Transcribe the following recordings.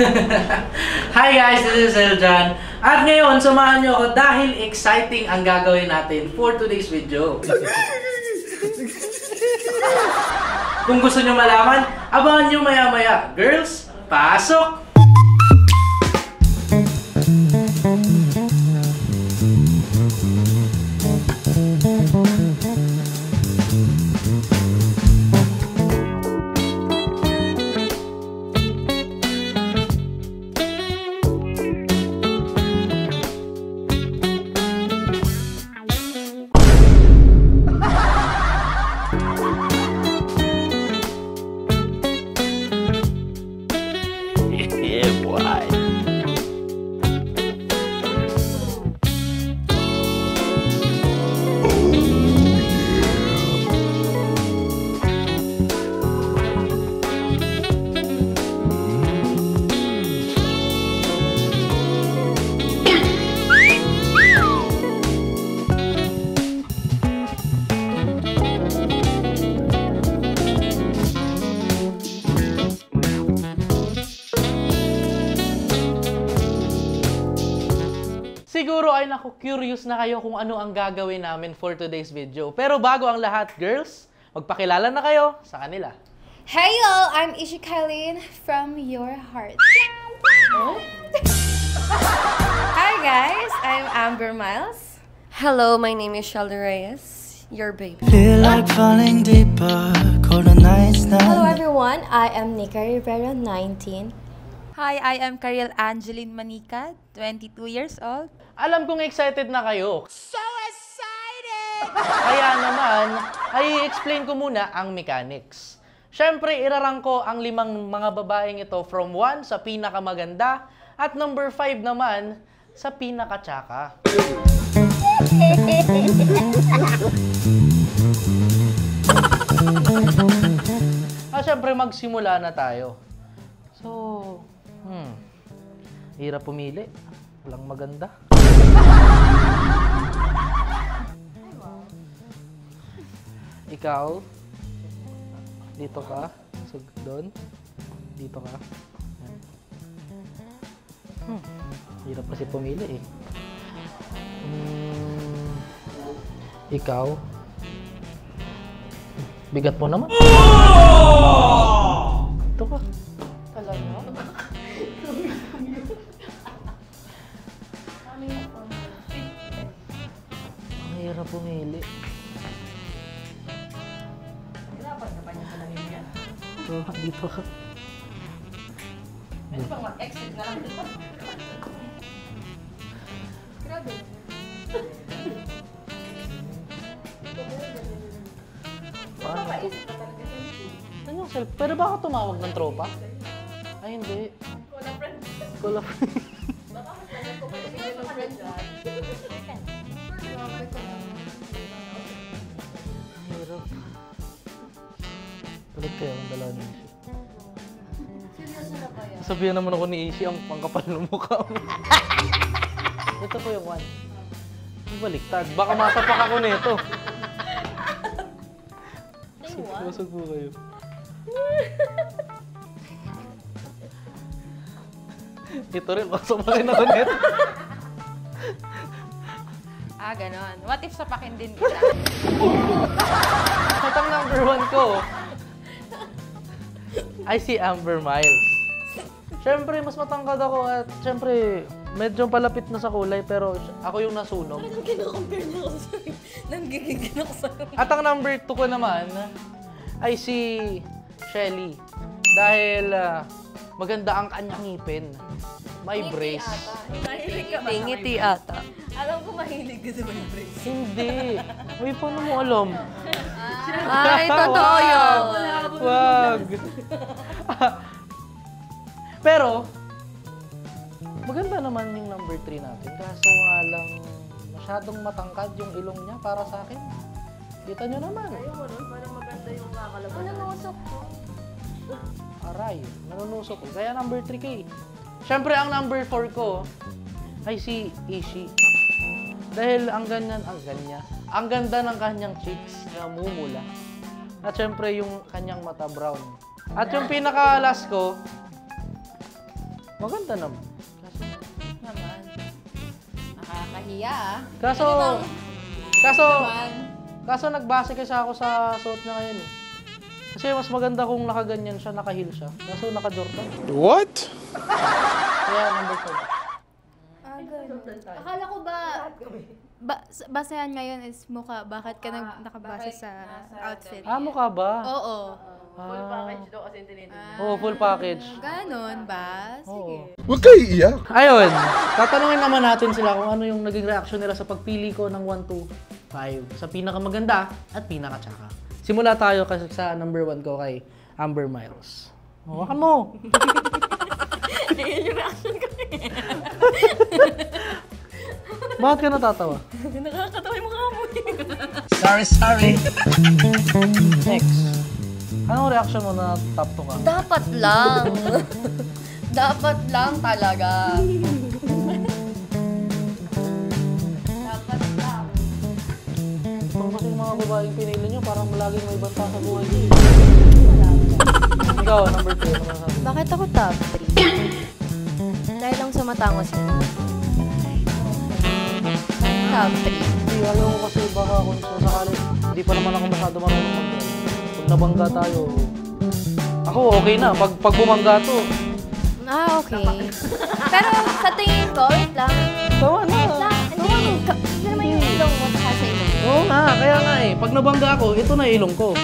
Hi guys, this is Eljan. At ngayon, samahan nyo ako dahil exciting ang gagawin natin for today's video. Kung gusto nyo malaman, abangan nyo maya-maya. Girls, pasok! Siguro ay naku-curious na kayo kung ano ang gagawin namin for today's video. Pero bago ang lahat, girls, magpakilala na kayo sa kanila. Hey y'all, I'm Ishi Kylene from Your Heart. Oh? Hi guys, I'm Amber Miles. Hello, my name is Sheldon Reyes, your baby. Feel like falling deeper, colder nights now. Hello everyone, I am Nika Rivera, 19. Hi, I am Cariel Angeline Manica, 22 years old. Alam kong excited na kayo. So excited! Kaya naman, ay explain ko muna ang mechanics. Siyempre, irarang ko ang 5 mga babaeng ito from 1 sa pinakamaganda at number 5 naman sa pinakatsaka. Siyempre, magsimula na tayo. So, hirap pumili. Walang maganda. Ikaw, dito ka. So, doon. Dito ka. Hirap kasi pumili eh. Ikaw. Bigat mo naman. Dito ka. Talaga? Ang hirap pumili. Dito ka. Pwede bang mag-exit na lang dito? Grabe. Paano to? Ano yung self? Pwede ba ako tumawag ng tropa? Ay, hindi. Wala friend. Wala friend. Baka mas tagal ko pwede hindi mo friend dyan. Hirap. Palit kayo ang dala ni Ishi. Seryoso na ba yan? Sabihan naman ako ni Ishi ang pangkapal ng mukha mo. Ito po yung 1. Baliktad. Baka masapak ako nito. Masag po kayo. Ito rin, makasamakin ako nito. Ganon. What if sapakin din kita? At ang number 1 ko, I see Amber Miles. Siyempre, mas matangkad ako at siyempre, medyo palapit na sa kulay pero ako yung nasunog. Anong kino-compare na ako sa'yo? Nanggigigil ako sa'yo. At ang number 2 ko naman, I see Shelly. Dahil maganda ang kanyang ngipin. May brace. Mahilig ka ba? Ngiti ata. Alam ko mahilig ka sa may brace. Hindi. Uy, paano mo alam? Ay, totoo yun. Wag. Pero, maganda naman yung number 3 natin. Kaso nga lang, masyadong matangkad yung ilong niya para sa akin. Kita nyo naman. Ayaw mo nun, parang maganda yung kakalaban. Nanunusok ko. Aray, nanunusok ko. Kaya number 3K. Siyempre, ang number 4 ko, ay si Ishi. Dahil ang ganda ng kanyang cheeks na mumula. At syempre yung kanyang mata brown. At yung pinaka-last ko, Maganda naman. Naman. Nakakahiya ah. Kaso, Naman. kaso nagbase kasi ako sa suot niya ngayon eh. Kasi mas maganda kung nakaganyan siya, naka-heel siya. Kaso naka-Jordan. What? Kaya number 4. Ganun. Akala ko basehan ngayon is mukha. Bakit ka nakabase sa outfit? Mukha ba? Oo. Full package daw kasi Oo, full package. Ganon ba? Sige. Huwag kayo iiyak. Ayun, tatanungin naman natin sila kung ano yung naging reaction nila sa pagpili ko ng 1 to 5 sa pinakamaganda at pinakatsaka. Simula tayo kasi sa number 1 ko kay Amber Miles. Hawakan mo! Ayun yung reaction ko Bakit ka natatawa? Nakakatawa yung mukha mo. Sorry. Next. Anong reaction mo na top 2 ka? Dapat lang. Dapat lang talaga. Dapat lang. Kung kasi yung mga babaeng pinili nyo, parang laging may banta sa buhay nyo. Ikaw, number 2. Ano masasabi? Bakit ako top 3? Dahil lang sa matangos yun. Top 3. Hindi, alam ko kasi baka kung sakali, hindi pa naman ako masyado marunong mag-drive. Pag nabangga tayo, ako okay na. Pag bumangga to, Okay. Pero sa tingin ko, wait lang. tawa na. Hindi naman yung ilong mo sa ilong. Oo nga, kaya nga eh. Pag nabangga ako, ito na ilong ko.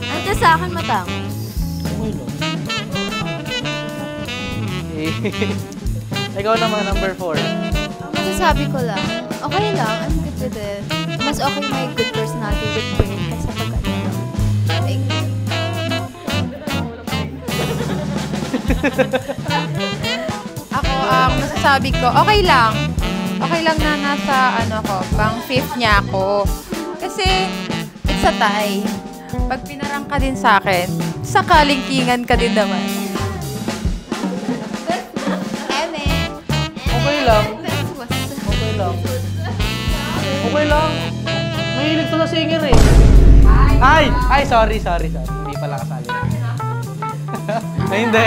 Ante sa akin matangos. Okay lang. Ikaw naman, number 4. Masasabi ko lang, okay lang, I'm good with it. Mas okay may good personality with brain kaysa pag ano. Ako, masasabi ko, okay lang. Okay lang na nasa, pang 5th niya ako. Kasi, it's a tie. Pag pinarang ka din sa akin, sa kalingkingan ka din naman. Okay lang. Okay lang. Okay lang. Mahilig to sa singer eh. Ay, sorry. Hindi pala kasali. Ay, hindi.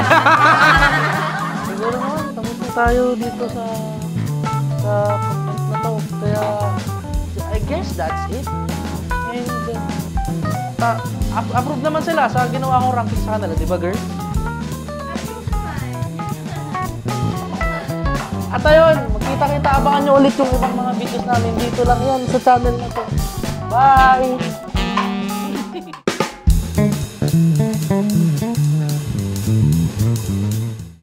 Siguro naman, tapos na tayo dito sa content na to. Kaya, I guess that's it. And, approve naman sila sa ginawa kong ranking sa kanila, di ba, girl? At ayun, magkita-kita, abangan nyo ulit yung ibang mga videos namin dito lang yan sa channel na to. Bye!